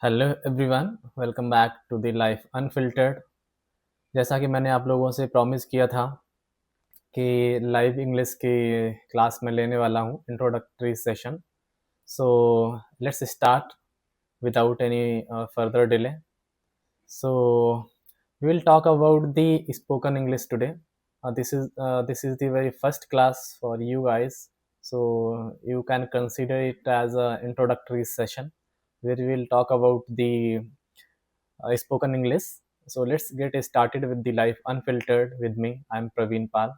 Hello everyone, welcome back to the life unfiltered. जैसा कि मैंने आप लोगों से प्रॉमिस किया था कि लाइव इंग्लिश की क्लास में लेने वाला हूँ introductory session. So let's start without any further delay. So we will talk about the spoken English today. This is the very first class for you guys, so you can consider it as a introductory session where we will talk about the spoken English. So let's get started with the life unfiltered with me. I'm Praveen Pal.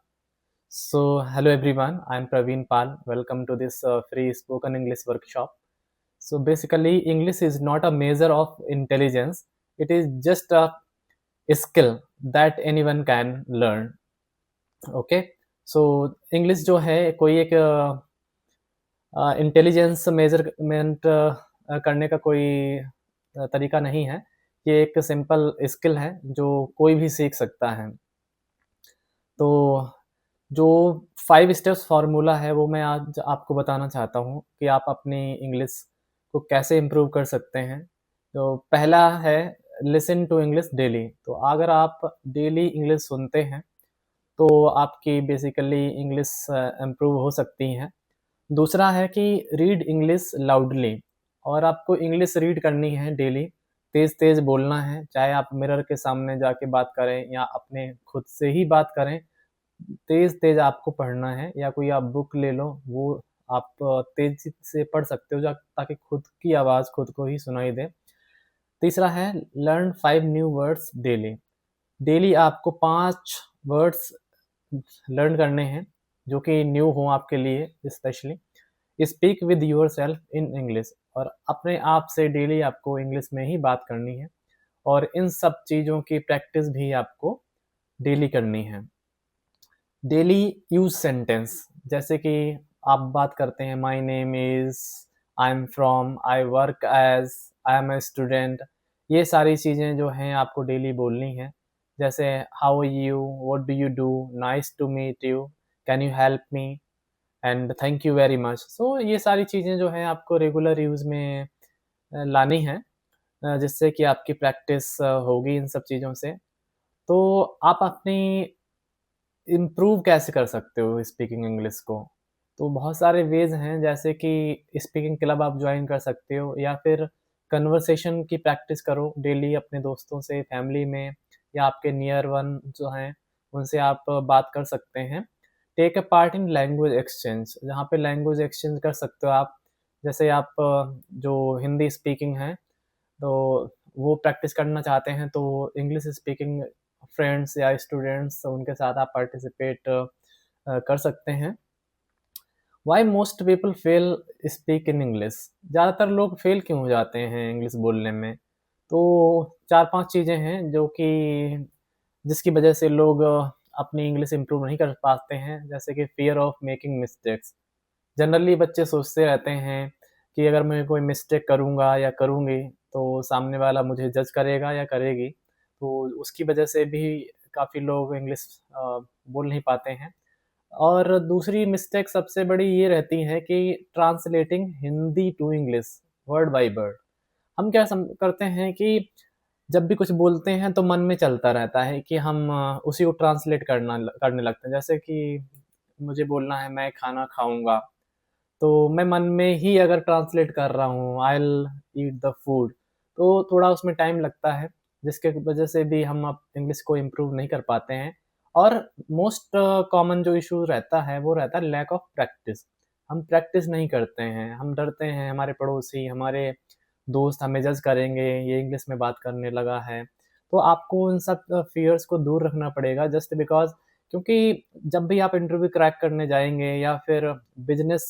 So hello everyone, I'm Praveen Pal. Welcome to this free spoken English workshop. So basically, English is not a measure of intelligence. It is just a skill that anyone can learn. Okay, so English जो है कोई एक intelligence measurement करने का कोई तरीका नहीं है। ये एक सिंपल स्किल है जो कोई भी सीख सकता है। तो जो 5 स्टेप्स फार्मूला है वो मैं आज आपको बताना चाहता हूँ कि आप अपनी इंग्लिश को कैसे इम्प्रूव कर सकते हैं। तो पहला है लिसन टू इंग्लिश डेली। तो अगर आप डेली इंग्लिश सुनते हैं तो आपकी बेसिकली इंग्लिश इम्प्रूव हो सकती हैं। दूसरा है कि रीड इंग्लिश लाउडली। और आपको इंग्लिश रीड करनी है डेली, तेज़-तेज़ बोलना है, चाहे आप मिरर के सामने जाके बात करें या अपने खुद से ही बात करें, तेज़-तेज़ आपको पढ़ना है या कोई आप बुक ले लो, वो आप तेज़ी से पढ़ सकते हो जा ताकि खुद की आवाज़ खुद को ही सुनाई दे। तीसरा है learn 5 new words daily. Daily आपको 5 वर्ड्स लर्न करने हैं जो कि न्यू हो आपके लिए specially. Speak with yourself in English. और अपने आप से डेली आपको इंग्लिश में ही बात करनी है और इन सब चीज़ों की प्रैक्टिस भी आपको डेली करनी है। डेली यूज सेंटेंस, जैसे कि आप बात करते हैं my name is, I am from, I work as, I am a student. ये सारी चीज़ें जो हैं आपको डेली बोलनी हैं। जैसे how are you, what do you do, nice to meet you, can you help me and thank you very much. So ये सारी चीज़ें जो हैं आपको रेगुलर यूज़ में लानी हैं, जिससे कि आपकी प्रैक्टिस होगी इन सब चीज़ों से। तो आप अपनी इम्प्रूव कैसे कर सकते हो स्पीकिंग इंग्लिश को? तो बहुत सारे वेज़ हैं, जैसे कि स्पीकिंग क्लब आप जॉइन कर सकते हो या फिर कन्वर्सेशन की प्रैक्टिस करो डेली अपने दोस्तों से, फैमिली में या आपके नियर वन जो हैं, उनसे आप बात कर सकते हैं। Take a part in language exchange, जहाँ पे लैंग्वेज एक्सचेंज कर सकते हो आप। जैसे आप जो हिंदी स्पीकिंग है, तो वो प्रैक्टिस करना चाहते हैं, तो इंग्लिश स्पीकिंग फ्रेंड्स या स्टूडेंट्स उनके साथ आप पार्टिसिपेट कर सकते हैं। Why most people fail speak in English? ज़्यादातर लोग फेल क्यों हो जाते हैं इंग्लिश बोलने में? तो 4-5 चीज़ें हैं जो कि जिसकी वजह से लोग अपनी इंग्लिश इम्प्रूव नहीं कर पाते हैं, जैसे कि fear of making mistakes. Generally बच्चे सोचते रहते हैं कि अगर मैं कोई मिस्टेक करूँगा या करूँगी, तो सामने वाला मुझे जज करेगा या करेगी। तो उसकी वजह से भी काफ़ी लोग इंग्लिश बोल नहीं पाते हैं। और दूसरी मिस्टेक सबसे बड़ी ये रहती है कि translating Hindi to English word by word. हम क्या करते हैं कि जब भी कुछ बोलते हैं तो मन में चलता रहता है कि हम उसी को ट्रांसलेट करने लगते हैं। जैसे कि मुझे बोलना है मैं खाना खाऊँगा, तो मैं मन में ही अगर ट्रांसलेट कर रहा हूँ I will eat the food, तो थोड़ा उसमें टाइम लगता है, जिसके वजह से भी हम अब इंग्लिश को इम्प्रूव नहीं कर पाते हैं। और मोस्ट कॉमन जो इश्यू रहता है वो रहता है लैक ऑफ प्रैक्टिस। हम प्रैक्टिस नहीं करते हैं, हम डरते हैं हमारे पड़ोसी, हमारे दोस्त हमें जज करेंगे, ये इंग्लिश में बात करने लगा है। तो आपको उन सब फ़ियर्स को दूर रखना पड़ेगा जस्ट बिकॉज़, क्योंकि जब भी आप इंटरव्यू क्रैक करने जाएँगे या फिर बिज़नेस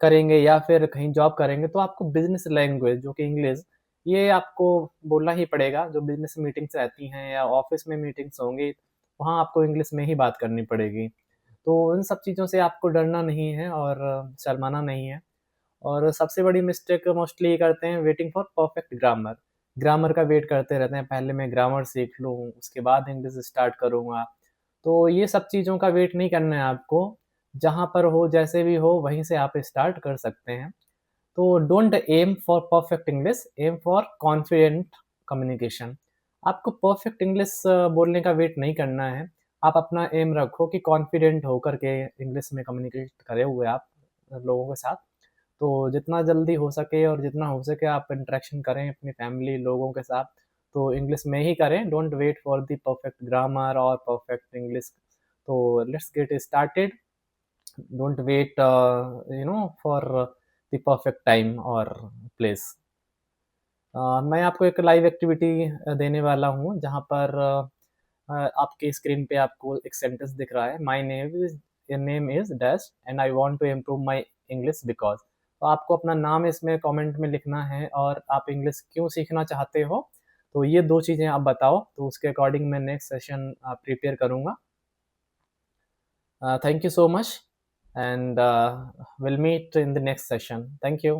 करेंगे या फिर कहीं जॉब करेंगे, तो आपको बिज़नेस लैंग्वेज जो कि इंग्लिश, ये आपको बोलना ही पड़ेगा। जो बिज़नेस मीटिंग्स रहती हैं या ऑफ़िस में मीटिंग्स होंगी, वहाँ आपको इंग्लिश में ही बात करनी पड़ेगी। तो इन सब चीज़ों से आपको डरना नहीं है और शर्माना नहीं है। और सबसे बड़ी मिस्टेक मोस्टली ये करते हैं waiting for perfect grammar. Grammar का वेट करते रहते हैं, पहले मैं ग्रामर सीख लूँ, उसके बाद इंग्लिश स्टार्ट करूँगा। तो ये सब चीज़ों का वेट नहीं करना है आपको, जहाँ पर हो, जैसे भी हो, वहीं से आप स्टार्ट कर सकते हैं। तो don't aim for perfect English, aim for confident communication. आपको परफेक्ट इंग्लिश बोलने का वेट नहीं करना है। आप अपना एम रखो कि कॉन्फिडेंट होकर के इंग्लिश में कम्युनिकेट करे हुए आप लोगों के साथ। तो जितना जल्दी हो सके और जितना हो सके आप इंटरेक्शन करें अपनी फैमिली लोगों के साथ, तो इंग्लिश में ही करें। Don't wait for the perfect grammar और परफेक्ट इंग्लिश। तो let's get started. Don't wait for the perfect time और प्लेस। मैं आपको एक लाइव एक्टिविटी देने वाला हूँ, जहाँ पर आपके स्क्रीन पे आपको एक सेंटेंस दिख रहा है, my name is dash and I want to improve my English because. तो आपको अपना नाम इसमें कमेंट में लिखना है और आप इंग्लिश क्यों सीखना चाहते हो। तो ये 2 चीज़ें आप बताओ, तो उसके अकॉर्डिंग मैं नेक्स्ट सेशन प्रिपेयर करूँगा। Thank you so much, and we'll meet in the next session. Thank you.